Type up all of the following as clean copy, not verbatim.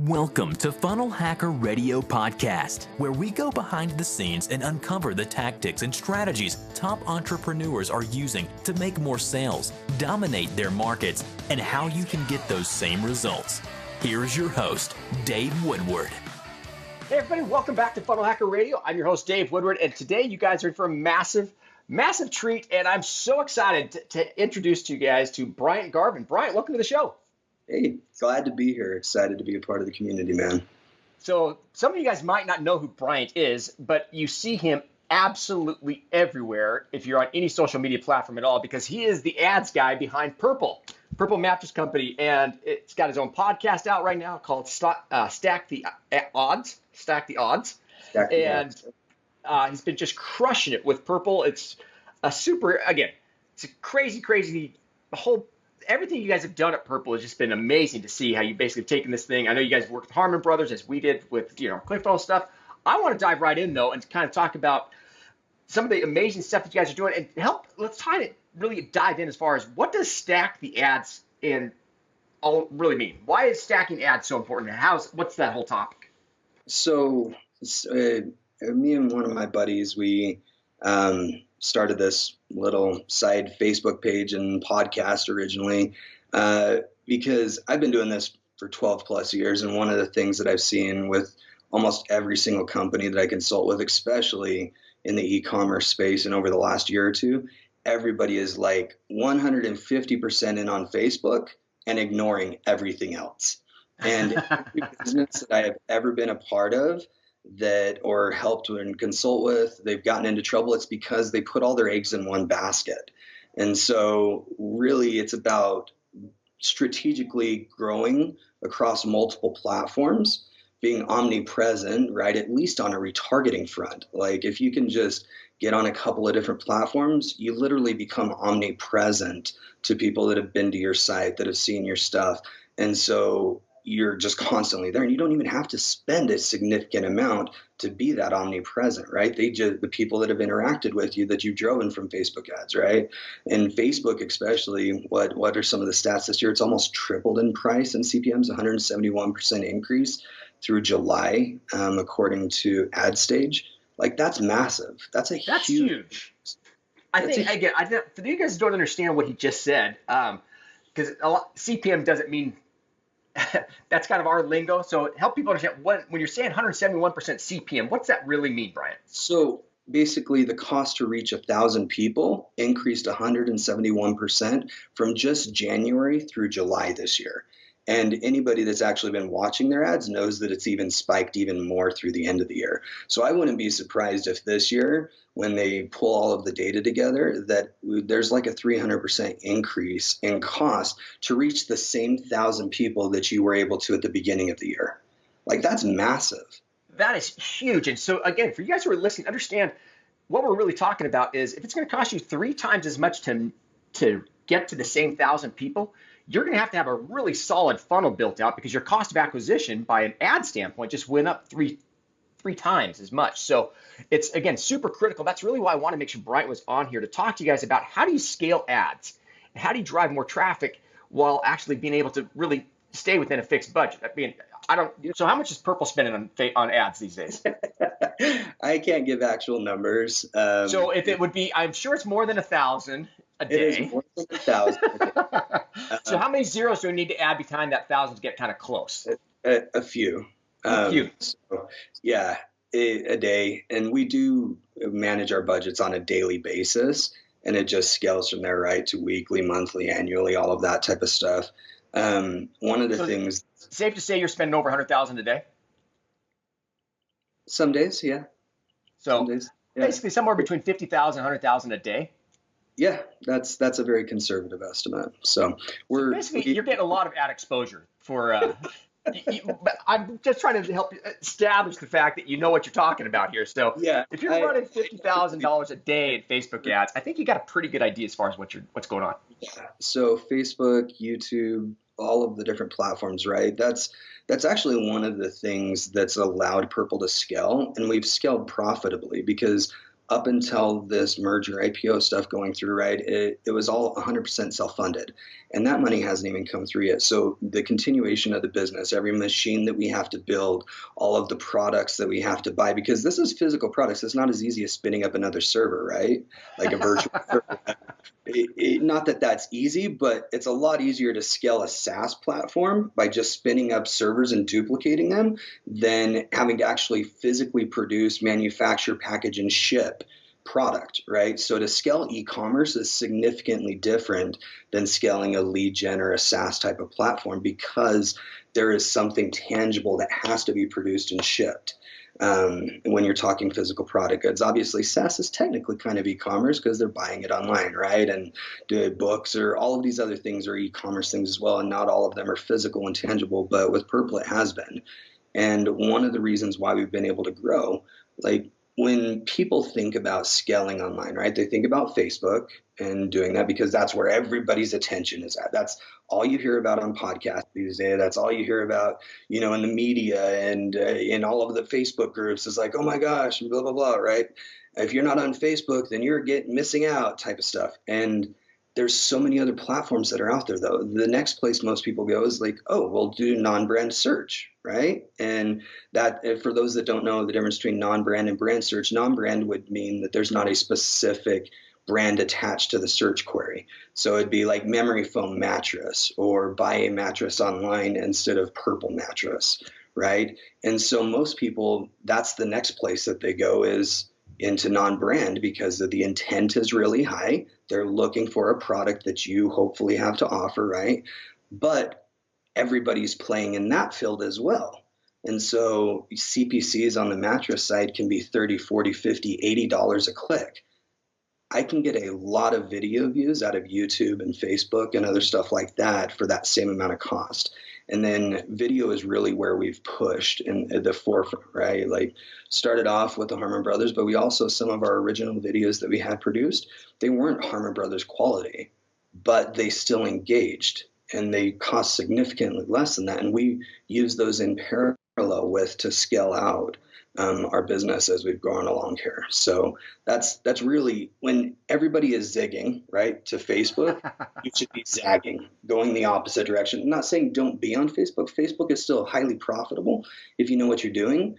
Welcome to Funnel Hacker Radio Podcast, where we go behind the scenes and uncover the tactics and strategies top entrepreneurs are using to make more sales, dominate their markets, and how you can get those same results. Here is your host, Dave Woodward. Hey everybody, welcome back to Funnel Hacker Radio. I'm your host, Dave Woodward, and today you guys are in for a massive treat, and I'm so excited to introduce you guys to Bryant Garvin. Bryant, welcome to the show. Hey, glad to be here. Excited to be a part of the community, man. So some of you guys might not know who Bryant is, but you see him absolutely everywhere if you're on any social media platform at all, because he is the ads guy behind Purple Mattress Company, and it's got his own podcast out right now called Stack the Odds. And he's been just crushing it with Purple. It's it's a crazy, everything you guys have done at Purple has just been amazing to see how you basically have taken this thing. I know you guys worked with Harmon Brothers as we did with, Clickfunnels stuff. I want to dive right in though and kind of talk about some of the amazing stuff that you guys are doing and let's try to really dive in as far as what does stack the ads really mean? Why is stacking ads so important? And what's that whole topic? So me and one of my buddies, we started this little side Facebook page and podcast originally because I've been doing this for 12 plus years. And one of the things that I've seen with almost every single company that I consult with, especially in the e-commerce space and over the last year or two, everybody is like 150% in on Facebook and ignoring everything else. And every business that I have ever been a part of that or helped and consult with, they've gotten into trouble. It's because they put all their eggs in one basket. And so really it's about strategically growing across multiple platforms, being omnipresent, right? At least on a retargeting front. Like if you can just get on a couple of different platforms, you literally become omnipresent to people that have been to your site, that have seen your stuff. And so you're just constantly there, and you don't even have to spend a significant amount to be that omnipresent, right? The people that have interacted with you that you've driven from Facebook ads, right? And Facebook especially, what are some of the stats this year? It's almost tripled in price in CPMs, 171% increase through July, according to AdStage. Like that's massive. That's huge. I think for you guys who don't understand what he just said, because CPM doesn't mean that's kind of our lingo. So help people understand when you're saying 171% CPM, what's that really mean, Brian? So basically the cost to reach 1,000 people increased 171% from just January through July this year. And anybody that's actually been watching their ads knows that it's even spiked even more through the end of the year. So I wouldn't be surprised if this year, when they pull all of the data together, that there's like a 300% increase in cost to reach the same 1,000 people that you were able to at the beginning of the year. Like that's massive. That is huge. And so again, for you guys who are listening, understand what we're really talking about is if it's going to cost you 3 times as much to get to the same 1,000 people, you're going to have a really solid funnel built out because your cost of acquisition by an ad standpoint just went up three times as much. So it's, again, super critical. That's really why I want to make sure Bryant was on here to talk to you guys about how do you scale ads and how do you drive more traffic while actually being able to really stay within a fixed budget. So how much is Purple spending on ads these days? I can't give actual numbers. So if it would be, I'm sure it's more than 1,000 a day. It is more than 1,000 a day. So how many zeros do we need to add behind that 1,000 to get kind of close? A few. So, yeah, a day. And we do manage our budgets on a daily basis, and it just scales from there, right, to weekly, monthly, annually, all of that type of stuff. One of the things. Safe to say you're spending over 100,000 a day? Some days, yeah. So basically somewhere between 50,000 and 100,000 a day. Yeah, that's a very conservative estimate. So you're getting a lot of ad exposure for. I'm just trying to help establish the fact that you know what you're talking about here. So yeah, if you're running $50,000 a day in Facebook ads, I think you got a pretty good idea as far as what's going on. Yeah. So Facebook, YouTube, all of the different platforms, right? That's actually one of the things that's allowed Purple to scale, and we've scaled profitably because up until this merger IPO stuff going through, right, it was all 100% self-funded. And that money hasn't even come through yet. So the continuation of the business, every machine that we have to build, all of the products that we have to buy, because this is physical products. It's not as easy as spinning up another server, right? Like a virtual server. Not that that's easy, but it's a lot easier to scale a SaaS platform by just spinning up servers and duplicating them than having to actually physically produce, manufacture, package, and ship product, right? So to scale e-commerce is significantly different than scaling a lead gen or a SaaS type of platform, because there is something tangible that has to be produced and shipped. When you're talking physical product goods, obviously SaaS is technically kind of e-commerce because they're buying it online, right? And the books or all of these other things are e-commerce things as well. And not all of them are physical and tangible, but with Purple, it has been. And one of the reasons why we've been able to grow, like when people think about scaling online, right, they think about Facebook and doing that because that's where everybody's attention is at. That's all you hear about on podcasts these days. That's all you hear about, you know, in the media and in all of the Facebook groups is like, oh my gosh, and blah, blah, blah, right? If you're not on Facebook, then you're missing out type of stuff. And there's so many other platforms that are out there, though. The next place most people go is like, oh, we'll do non-brand search, right? And that, for those that don't know the difference between non-brand and brand search, non-brand would mean that there's not a specific brand attached to the search query. So it'd be like memory foam mattress or buy a mattress online instead of Purple mattress, right? And so most people, that's the next place that they go is into non-brand because the intent is really high. They're looking for a product that you hopefully have to offer, right? But everybody's playing in that field as well. And so CPCs on the mattress side can be $30, $40, $50, $80 a click. I can get a lot of video views out of YouTube and Facebook and other stuff like that for that same amount of cost. And then video is really where we've pushed in the forefront, right? Like started off with the Harmon Brothers, but we also, some of our original videos that we had produced, they weren't Harmon Brothers quality, but they still engaged and they cost significantly less than that. And we use those in parallel with to scale out our business as we've gone along here. So that's really when everybody is zigging, right, to Facebook, you should be zagging, going the opposite direction. I'm not saying don't be on Facebook. Facebook is still highly profitable if you know what you're doing.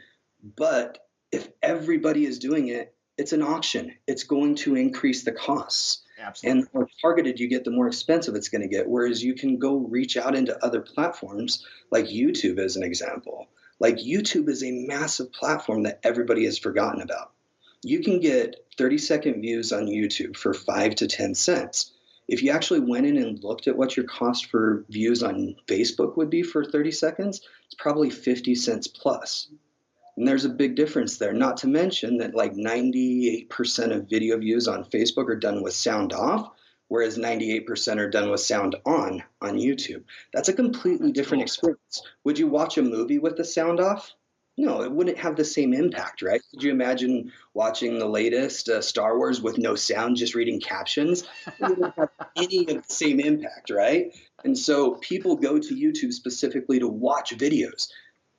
But if everybody is doing it, it's an auction. It's going to increase the costs. Absolutely. And the more targeted you get, the more expensive it's going to get. Whereas you can go reach out into other platforms like YouTube as an example. Like YouTube is a massive platform that everybody has forgotten about. You can get 30-second views on YouTube for 5 to 10 cents. If you actually went in and looked at what your cost for views on Facebook would be for 30 seconds, it's probably 50 cents plus. And there's a big difference there, not to mention that like 98% of video views on Facebook are done with sound off, whereas 98% are done with sound on YouTube. That's a completely different experience. Would you watch a movie with the sound off? No, it wouldn't have the same impact, right? Could you imagine watching the latest Star Wars with no sound, just reading captions? It wouldn't have any of the same impact, right? And so people go to YouTube specifically to watch videos.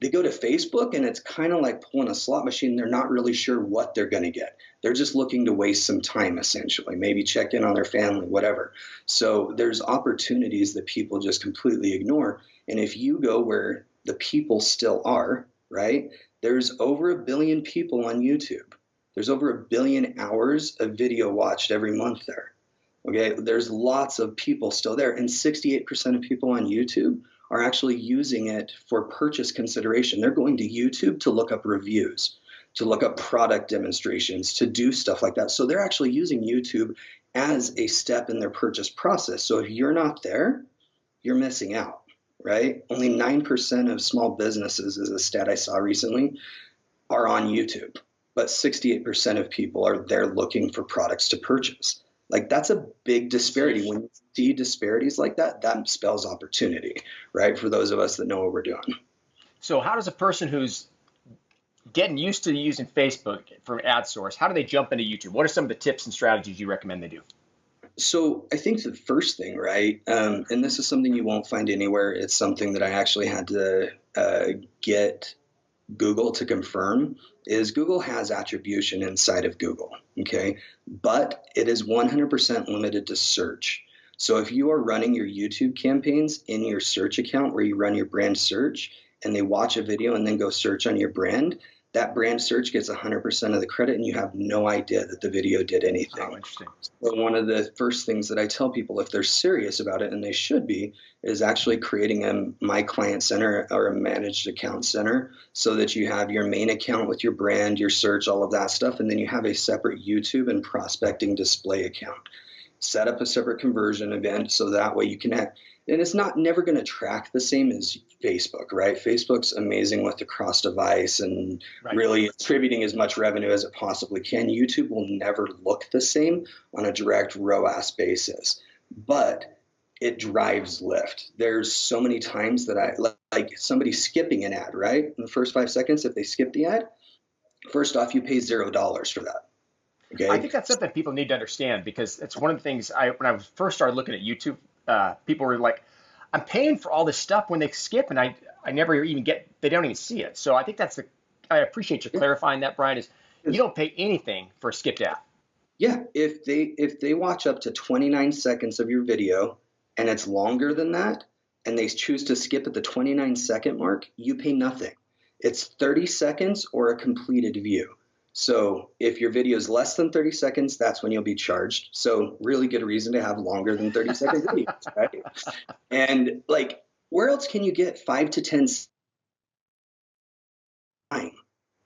They go to Facebook and it's kind of like pulling a slot machine. They're not really sure what they're going to get. They're just looking to waste some time, essentially, maybe check in on their family, whatever. So there's opportunities that people just completely ignore. And if you go where the people still are, right, there's over 1 billion people on YouTube. There's over 1 billion hours of video watched every month there. Okay, there's lots of people still there. And 68% of people on YouTube are actually using it for purchase consideration. They're going to YouTube to look up reviews, to look up product demonstrations, to do stuff like that. So they're actually using YouTube as a step in their purchase process. So if you're not there, you're missing out, right? Only 9% of small businesses, is a stat I saw recently, are on YouTube, but 68% of people are there looking for products to purchase. Like that's a big disparity. When you see disparities like that, that spells opportunity, right? For those of us that know what we're doing. So how does a person who's getting used to using Facebook for ad source, how do they jump into YouTube? What are some of the tips and strategies you recommend they do? So I think the first thing, right, and this is something you won't find anywhere. It's something that I actually had to get Google to confirm is Google has attribution inside of Google, okay? But it is 100% limited to search. So if you are running your YouTube campaigns in your search account where you run your brand search and they watch a video and then go search on your brand, that brand search gets 100% of the credit and you have no idea that the video did anything. Oh, interesting. So one of the first things that I tell people if they're serious about it, and they should be, is actually creating a My Client Center or a managed account center so that you have your main account with your brand, your search, all of that stuff, and then you have a separate YouTube and prospecting display account. Set up a separate conversion event so that way you can have, and it's never going to track the same as Facebook, right? Facebook's amazing with the cross device and really attributing as much revenue as it possibly can. YouTube will never look the same on a direct ROAS basis, but it drives lift. There's so many times that I like somebody skipping an ad, right? In the first 5 seconds, if they skip the ad, first off, you pay $0 for that. Okay. I think that's something people need to understand because it's one of the things when I first started looking at YouTube, people were like, I'm paying for all this stuff when they skip and I never even they don't even see it. So I think I appreciate you clarifying that, Brian, is you don't pay anything for a skipped ad. Yeah. If they watch up to 29 seconds of your video and it's longer than that and they choose to skip at the 29-second mark, you pay nothing. It's 30 seconds or a completed view. So if your video is less than 30 seconds, that's when you'll be charged. So really good reason to have longer than 30-second videos, right? And like, where else can you get 5 to 10 time?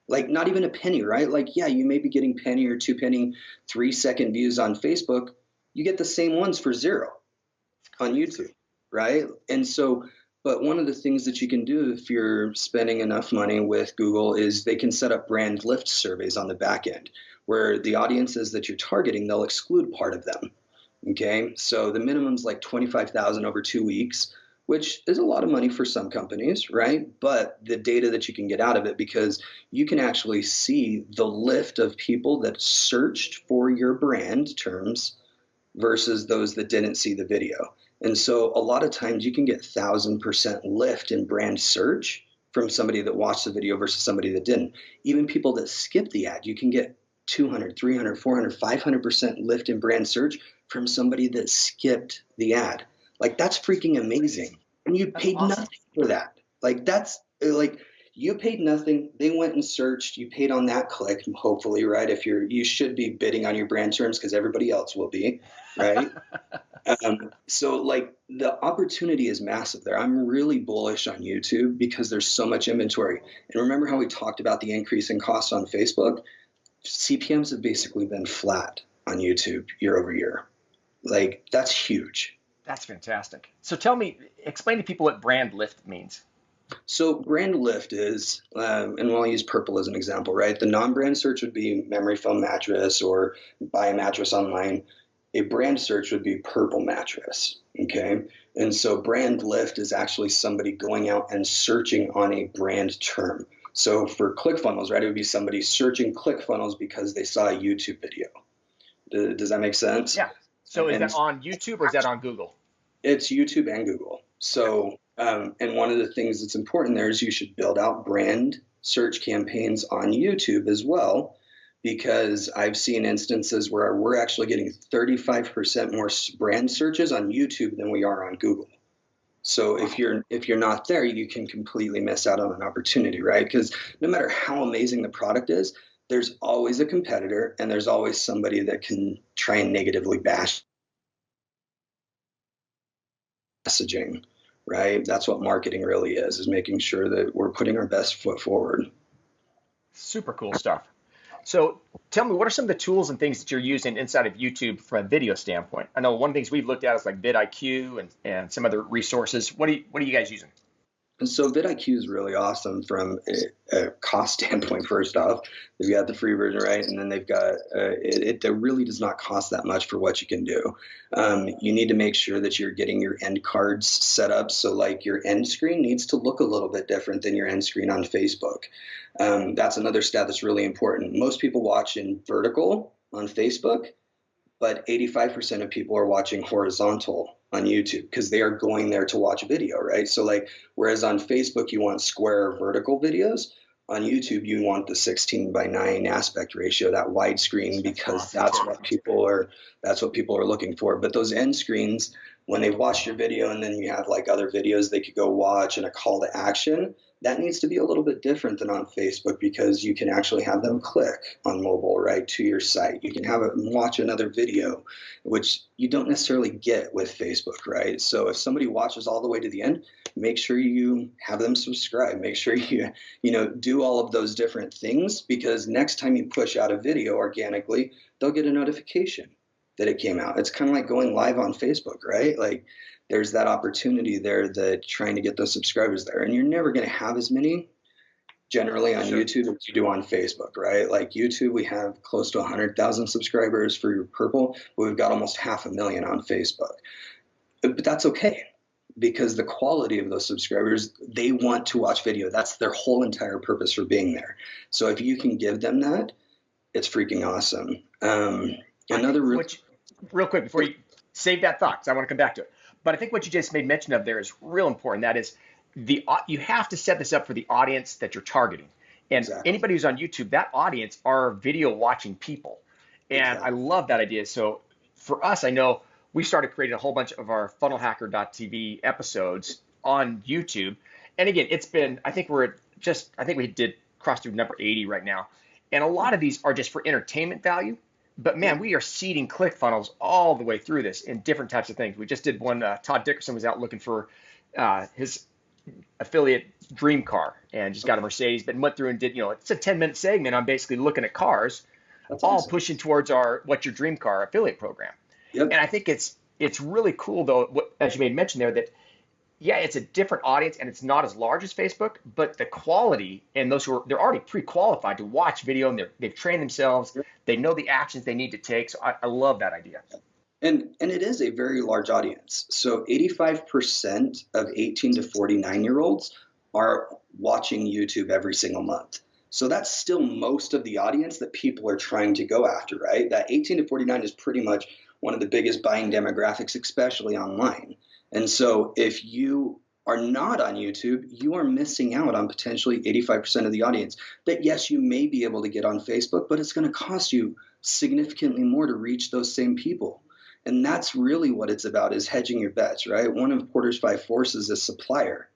Like not even a penny, right? Like, yeah, you may be getting penny or 2 penny, 3-second views on Facebook. You get the same ones for $0 on YouTube, right? And so, but one of the things that you can do if you're spending enough money with Google is they can set up brand lift surveys on the back end where the audiences that you're targeting, they'll exclude part of them. Okay. So the minimum's like 25,000 over 2 weeks, which is a lot of money for some companies, right? But the data that you can get out of it, because you can actually see the lift of people that searched for your brand terms versus those that didn't see the video. And so a lot of times you can get 1,000% lift in brand search from somebody that watched the video versus somebody that didn't. Even people that skip the ad, you can get 200, 300, 400, 500% lift in brand search from somebody that skipped the ad. Like that's freaking amazing. And you paid nothing for that. Like that's like you paid nothing. They went and searched. You paid on that click, hopefully, right? If you should be bidding on your brand terms because everybody else will be, right? So like the opportunity is massive there. I'm really bullish on YouTube because there's so much inventory. And remember how we talked about the increase in costs on Facebook? CPMs have basically been flat on YouTube year over year. Like that's huge. That's fantastic. So explain to people what brand lift means. So brand lift is, and we'll use Purple as an example, right? The non-brand search would be memory foam mattress or buy a mattress online. A brand search would be Purple mattress, okay? And so brand lift is actually somebody going out and searching on a brand term. So for Clickfunnels, right, it would be somebody searching Clickfunnels because they saw a YouTube video. Does that make sense? Yeah. So is that on YouTube or is that on Google? It's YouTube and Google. So, and one of the things that's important there is you should build out brand search campaigns on YouTube as well, because I've seen instances where we're actually getting 35% more brand searches on YouTube than we are on Google. So if you're not there, you can completely miss out on an opportunity, right? Because no matter how amazing the product is, there's always a competitor and there's always somebody that can try and negatively bash messaging, right? That's what marketing really is making sure that we're putting our best foot forward. Super cool stuff. So tell me, what are some of the tools and things that you're using inside of YouTube from a video standpoint? I know one of the things we've looked at is like vidIQ and some other resources. What are you guys using? And so vidIQ is really awesome from a cost standpoint. First off, they've got the free version, right? And then they've got it really does not cost that much for what you can do. You need to make sure that you're getting your end cards set up. So like your end screen needs to look a little bit different than your end screen on Facebook. That's another stat that's really important. Most people watch in vertical on Facebook, but 85% of people are watching horizontal on YouTube because they are going there to watch a video, right? So like, whereas on Facebook, you want square vertical videos, on YouTube, you want the 16:9 aspect ratio, that widescreen, because that's what people are looking for. But those end screens, when they watch your video and then you have like other videos they could go watch and a call to action, that needs to be a little bit different than on Facebook, because you can actually have them click on mobile, right, to your site. You can have them watch another video, which you don't necessarily get with Facebook, right? So if somebody watches all the way to the end, make sure you have them subscribe. Make sure you do all of those different things, because next time you push out a video organically, they'll get a notification that it came out. It's kind of like going live on Facebook, right? Like, there's that opportunity there, that trying to get those subscribers there. And you're never going to have as many generally on YouTube as you do on Facebook, right? Like YouTube, we have close to 100,000 subscribers for your Purple, but we've got almost 500,000 on Facebook. But that's okay, because the quality of those subscribers, they want to watch video. That's their whole entire purpose for being there. So if you can give them that, it's freaking awesome. Real quick before you save that thought, because I want to come back to it. But I think what you just made mention of there is real important. That is, you have to set this up for the audience that you're targeting. And anybody who's on YouTube, that audience are video watching people. And I love that idea. So for us, I know we started creating a whole bunch of our funnelhacker.tv episodes on YouTube. And again, it's been, I think we did cross through number 80 right now. And a lot of these are just for entertainment value. But man, we are seeding Clickfunnels all the way through this in different types of things. We just did one. Todd Dickerson was out looking for his affiliate dream car and just got a Mercedes, but went through and did, it's a 10-minute segment on basically looking at cars. That's all awesome. Pushing towards our What's Your Dream Car affiliate program. Yep. And I think it's really cool, though, as you made mention there, that it's a different audience and it's not as large as Facebook, but the quality, and those they're already pre-qualified to watch video, and they've trained themselves. They know the actions they need to take. So I love that idea. And it is a very large audience. So 85% of 18 to 49-year-olds are watching YouTube every single month. So that's still most of the audience that people are trying to go after, right? That 18 to 49 is pretty much one of the biggest buying demographics, especially online. And so if you are not on YouTube, you are missing out on potentially 85% of the audience that, yes, you may be able to get on Facebook, but it's going to cost you significantly more to reach those same people. And that's really what it's about, is hedging your bets, right? One of Porter's 5 forces is supplier,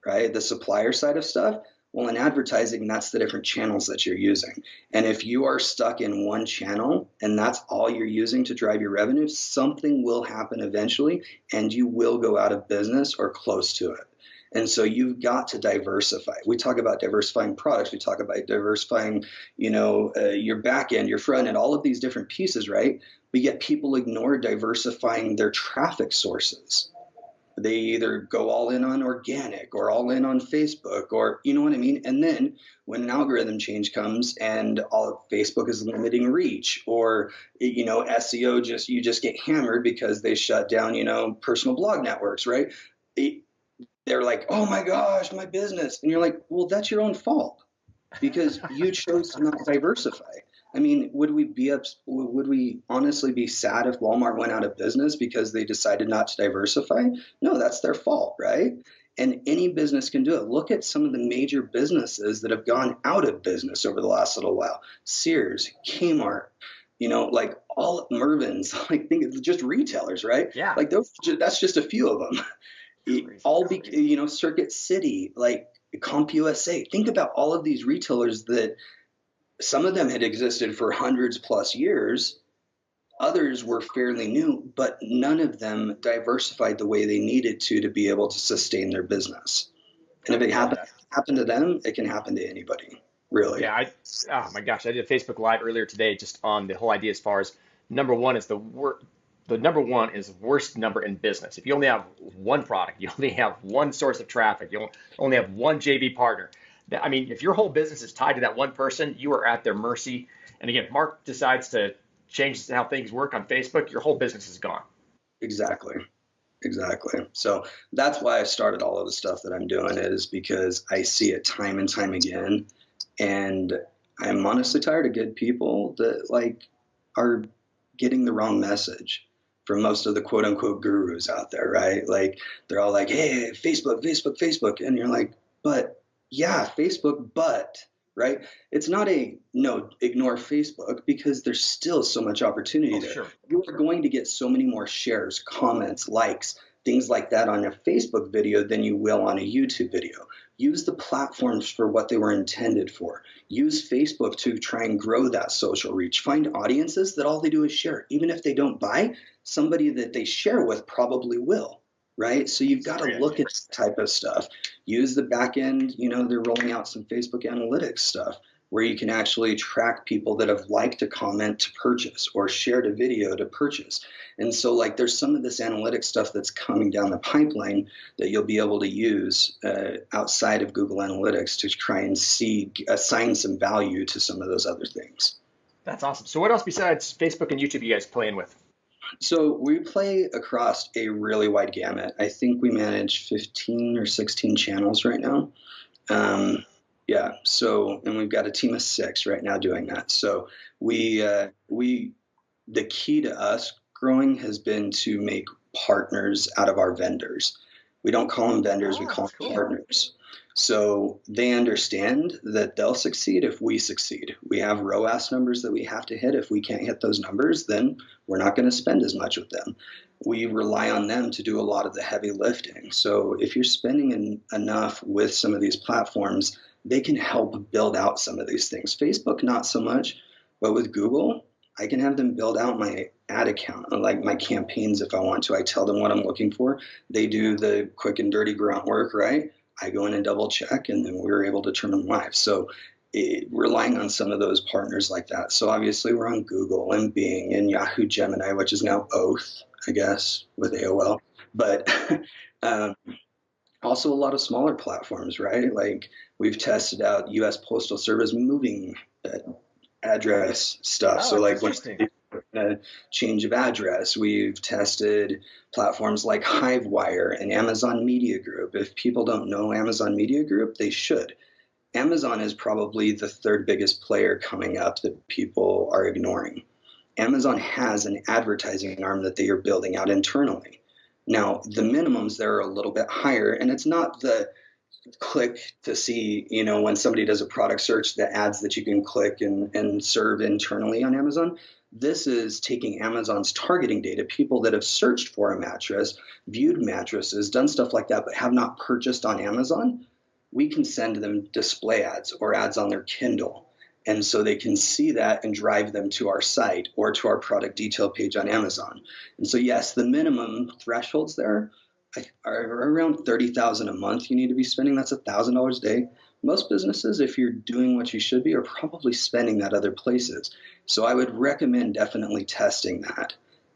right? The supplier side of stuff. Well, in advertising, that's the different channels that you're using. And if you are stuck in one channel and that's all you're using to drive your revenue, something will happen eventually and you will go out of business or close to it. And so you've got to diversify. We talk about diversifying products. We talk about diversifying, your back end, your front end, all of these different pieces, right? But yet people ignore diversifying their traffic sources. They either go all in on organic or all in on Facebook, or you know what I mean? And then when an algorithm change comes and all of Facebook is limiting reach, or SEO, you just get hammered because they shut down, personal blog networks, right? They're like, oh my gosh, my business. And you're like, well, that's your own fault, because you chose to not diversify. I mean, would we honestly be sad if Walmart went out of business because they decided not to diversify? No, that's their fault, right? And any business can do it. Look at some of the major businesses that have gone out of business over the last little while. Sears, Kmart, like all Mervyn's, like think of just retailers, right? Yeah. Like that's just a few of them. Circuit City, like CompUSA. Think about all of these retailers that some of them had existed for hundreds plus years. Others were fairly new, but none of them diversified the way they needed to be able to sustain their business. And if it happened to them, it can happen to anybody, really. Yeah. Oh my gosh, I did a Facebook Live earlier today just on the whole idea as far as number one is the number one is worst number in business. If you only have one product, you only have one source of traffic, you only have one JV partner. I mean, if your whole business is tied to that one person, you are at their mercy. And again, if Mark decides to change how things work on Facebook, your whole business is gone. Exactly. So that's why I started all of the stuff that I'm doing, is because I see it time and time again. And I'm honestly tired of good people that are getting the wrong message from most of the quote unquote gurus out there, right? Like they're all like, hey, Facebook. And you're like, but yeah, Facebook, but right? It's not a no, ignore Facebook, because there's still so much opportunity there. Sure. You are going to get so many more shares, comments, likes, things like that on a Facebook video than you will on a YouTube video. Use the platforms for what they were intended for. Use Facebook to try and grow that social reach. Find audiences that all they do is share. Even if they don't buy, somebody that they share with probably will, right? So you've got to look at this type of stuff. Use the back end, they're rolling out some Facebook analytics stuff where you can actually track people that have liked a comment to purchase or shared a video to purchase. And so there's some of this analytics stuff that's coming down the pipeline that you'll be able to use outside of Google Analytics to try and assign some value to some of those other things. That's awesome. So what else besides Facebook and YouTube you guys playing with? So we play across a really wide gamut. I think we manage 15 or 16 channels right now. Yeah. So, and we've got a team of 6 right now doing that. So the key to us growing has been to make partners out of our vendors. We don't call them vendors, we call them partners. So they understand that they'll succeed if we succeed. We have ROAS numbers that we have to hit. If we can't hit those numbers, then we're not going to spend as much with them. We rely on them to do a lot of the heavy lifting. So if you're spending enough with some of these platforms, they can help build out some of these things. Facebook, not so much, but with Google, I can have them build out my ad account, like my campaigns if I want to. I tell them what I'm looking for. They do the quick and dirty grunt work, right? I go in and double check, and then we're able to turn them live. So relying on some of those partners like that. So obviously we're on Google and Bing and Yahoo Gemini, which is now Oath, I guess, with AOL. But also a lot of smaller platforms, right? Like we've tested out U.S. Postal Service moving address stuff. So like when a change of address, we've tested platforms like Hivewire and Amazon Media Group. If people don't know Amazon Media Group, they should. Amazon is probably the 3rd biggest player coming up that people are ignoring. Amazon has an advertising arm that they are building out internally. Now, the minimums there are a little bit higher, and it's not the click to see, when somebody does a product search, the ads that you can click and serve internally on Amazon. This is taking Amazon's targeting data, people that have searched for a mattress, viewed mattresses, done stuff like that, but have not purchased on Amazon. We can send them display ads or ads on their Kindle. And so they can see that and drive them to our site or to our product detail page on Amazon. And so, yes, the minimum thresholds there are around $30,000 a month you need to be spending. That's $1,000 a day. Most businesses, if you're doing what you should be, are probably spending that other places. So I would recommend definitely testing that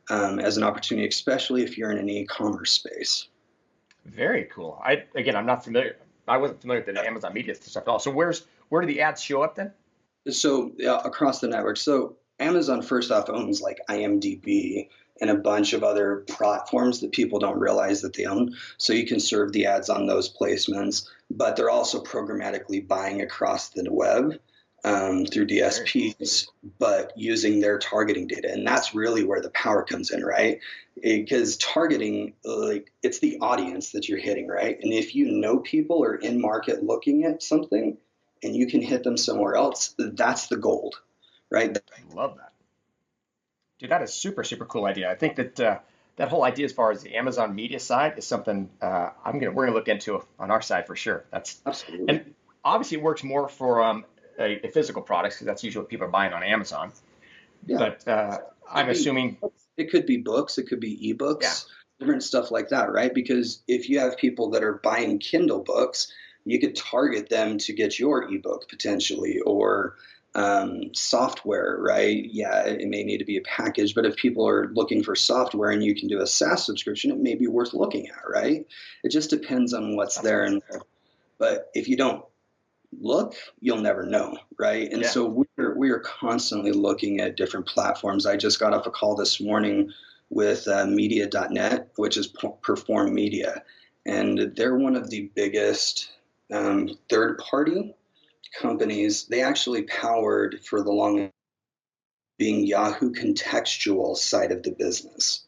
as an opportunity, especially if you're in an e-commerce space. Very cool. I'm not familiar. I wasn't familiar with the Amazon Media stuff at all. So where do the ads show up then? So across the network. So Amazon, first off, owns like IMDb and a bunch of other platforms that people don't realize that they own. So you can serve the ads on those placements, but they're also programmatically buying across the web through DSPs, but using their targeting data. And that's really where the power comes in, right? Because targeting, it's the audience that you're hitting, right? And if you know people are in market looking at something and you can hit them somewhere else, that's the gold, right? I love that. Dude, that is super, super cool idea. I think that that whole idea as far as the Amazon media side is something we're gonna look into on our side for sure. That's absolutely. And obviously it works more for a physical products because that's usually what people are buying on Amazon. Yeah. But I'm assuming it could be books, it could be ebooks, different stuff like that, right? Because if you have people that are buying Kindle books, you could target them to get your ebook potentially, or software, right? Yeah, it may need to be a package, but if people are looking for software and you can do a SaaS subscription, it may be worth looking at, right? It just depends on what's there. But if you don't look, you'll never know, right? And so we are constantly looking at different platforms. I just got off a call this morning with media.net, which is Perform Media, and they're one of the biggest third-party companies. They actually powered for the longest being Yahoo contextual side of the business.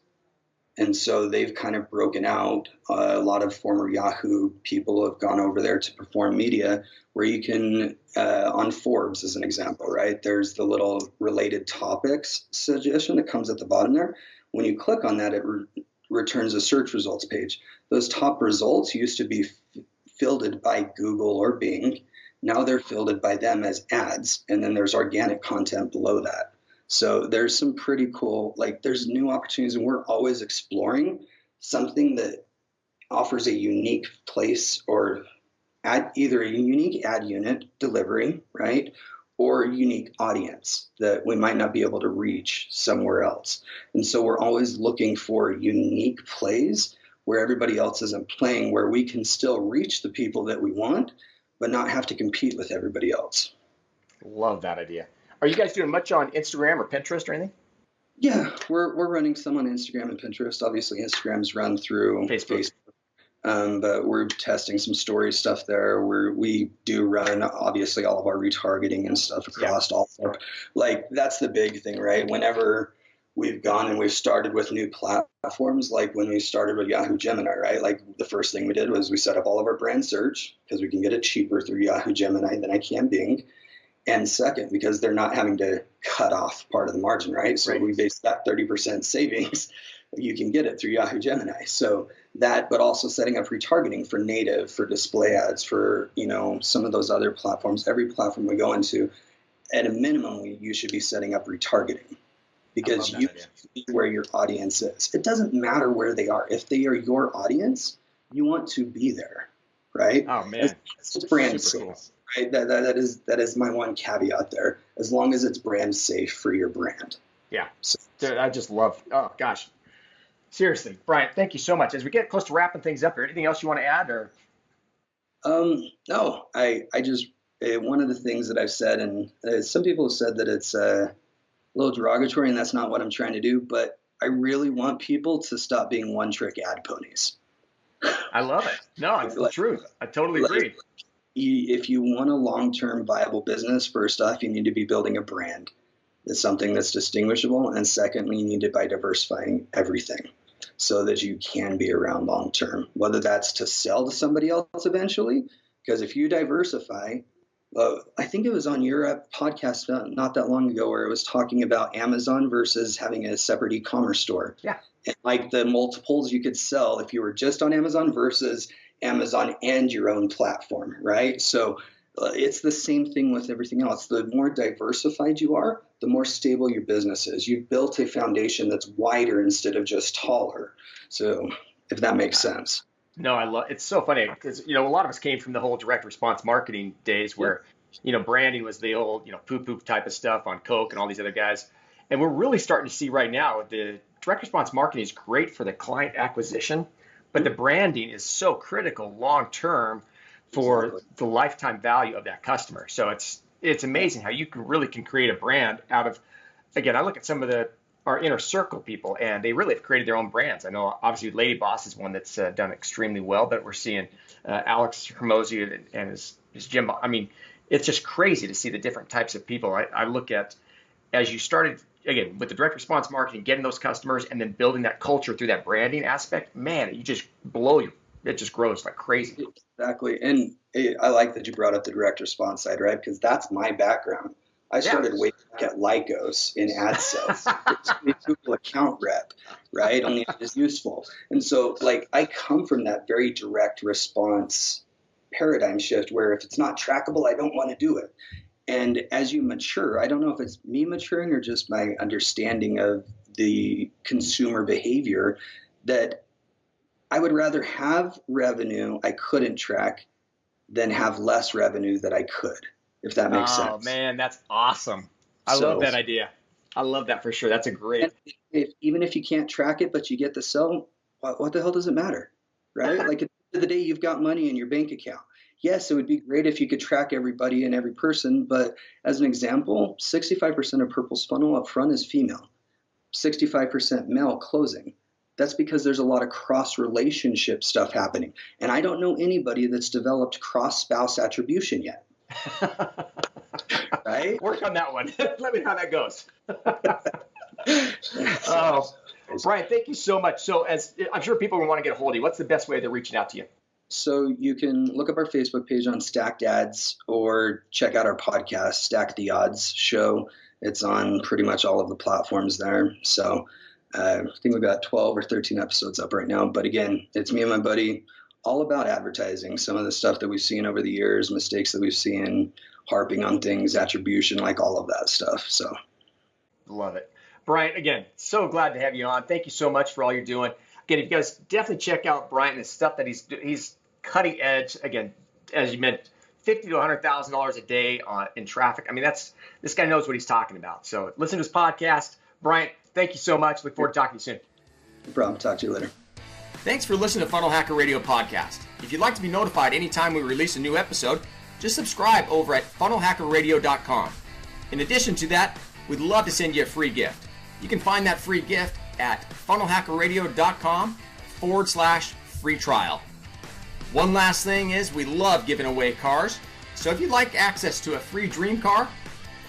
And so they've kind of broken out. A lot of former Yahoo people have gone over there to perform media, where you can, on Forbes as an example, right? There's the little related topics suggestion that comes at the bottom there. When you click on that, it returns a search results page. Those top results used to be fielded by Google or Bing. Now they're fielded by them as ads, and then there's organic content below that. So there's some pretty cool, like there's new opportunities, and we're always exploring something that offers a unique place or either a unique ad unit delivery, right? Or a unique audience that we might not be able to reach somewhere else. And so we're always looking for unique plays where everybody else isn't playing, where we can still reach the people that we want, but not have to compete with everybody else. Love that idea. Are you guys doing much on Instagram or Pinterest or anything? Yeah, we're running some on Instagram and Pinterest. Obviously, Instagram's run through Facebook. But we're testing some story stuff there. We do run, obviously, all of our retargeting and stuff across all. Like, that's the big thing, right? Whenever we've gone and we've started with new platforms, like when we started with Yahoo Gemini, right? Like, the first thing we did was we set up all of our brand search, because we can get it cheaper through Yahoo Gemini than I can Bing. And second, because they're not having to cut off part of the margin, right? So we base that 30% savings, you can get it through Yahoo Gemini. So that, but also setting up retargeting for native, for display ads, for, you know, some of those other platforms. Every platform we go into, at a minimum, you should be setting up retargeting, because you see where your audience is. It doesn't matter where they are. If they are your audience, you want to be there, right? Oh man, it's brand safe. Cool. Right? That is my one caveat there. As long as it's brand safe for your brand. Yeah. So, dude, I just love. Oh gosh, seriously, Bryant, thank you so much. As we get close to wrapping things up, here, anything else you want to add, or? No. I just one of the things that I've said, and some people have said that it's a little derogatory, and that's not what I'm trying to do. But I really want people to stop being one-trick ad ponies. I love it. No, it's the truth. I totally agree. If you want a long-term viable business, first off, you need to be building a brand. It's something that's distinguishable. And secondly, you need to by diversifying everything so that you can be around long-term, whether that's to sell to somebody else eventually. Because if you diversify, I think it was on your podcast not that long ago where it was talking about Amazon versus having a separate e-commerce store. Yeah. And like the multiples you could sell if you were just on Amazon versus Amazon and your own platform, right? So it's the same thing with everything else. The more diversified you are, the more stable your business is. You've built a foundation that's wider instead of just taller. So if that makes sense. No, I love it's so funny because, you know, a lot of us came from the whole direct response marketing days where, you know, branding was the old, you know, poo-poo type of stuff on Coke and all these other guys. And we're really starting to see right now the direct response marketing is great for the client acquisition, but the branding is so critical long term for the lifetime value of that customer. So it's amazing how you can create a brand out of, again, I look at some of our inner circle people, and they really have created their own brands. I know obviously Lady Boss is one that's done extremely well, but we're seeing Alex Hermosi and his gym. I mean, it's just crazy to see the different types of people. I look at, as you started, again, with the direct response marketing, getting those customers and then building that culture through that branding aspect, man, you just it just grows like crazy. Exactly. And I like that you brought up the direct response side, right? Because that's my background. I started way back at Lycos in ad sales. It's a Google account rep, right? Only it is useful. And so, like, I come from that very direct response paradigm shift where if it's not trackable, I don't want to do it. And as you mature, I don't know if it's me maturing or just my understanding of the consumer behavior, that I would rather have revenue I couldn't track than have less revenue that I could, if that makes sense. Oh, man, that's awesome. I love that idea. I love that for sure. That's a great. Even if you can't track it, but you get the sell, what the hell does it matter, right? Like at the end of the day, you've got money in your bank account. Yes, it would be great if you could track everybody and every person, but as an example, 65% of Purple's funnel up front is female, 65% male closing. That's because there's a lot of cross-relationship stuff happening. And I don't know anybody that's developed cross-spouse attribution yet. Right? Work on that one. Let me know how that goes. Oh, Brian, thank you so much. So as I'm sure people will want to get a hold of you, what's the best way they're reaching out to you? So you can look up our Facebook page on Stacked Ads or check out our podcast, Stack the Odds Show. It's on pretty much all of the platforms there. So I think we've got 12 or 13 episodes up right now. But again, it's me and my buddy, all about advertising. Some of the stuff that we've seen over the years, mistakes that we've seen, harping on things, attribution, like all of that stuff. So love it. Bryant, again, so glad to have you on. Thank you so much for all you're doing. Again, if you guys definitely check out Bryant and the stuff that he's cutting edge. Again, as you mentioned, $50,000 to $100,000 a day in traffic. I mean, this guy knows what he's talking about. So listen to his podcast. Bryant, thank you so much. Look forward to talking to you soon. No problem. Talk to you later. Thanks for listening to Funnel Hacker Radio Podcast. If you'd like to be notified anytime we release a new episode, just subscribe over at funnelhackerradio.com. In addition to that, we'd love to send you a free gift. You can find that free gift at funnelhackerradio.com/free trial. One last thing is we love giving away cars. So if you'd like access to a free dream car,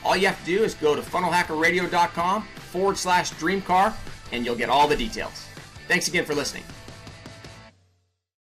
all you have to do is go to funnelhackerradio.com/dream car and you'll get all the details. Thanks again for listening.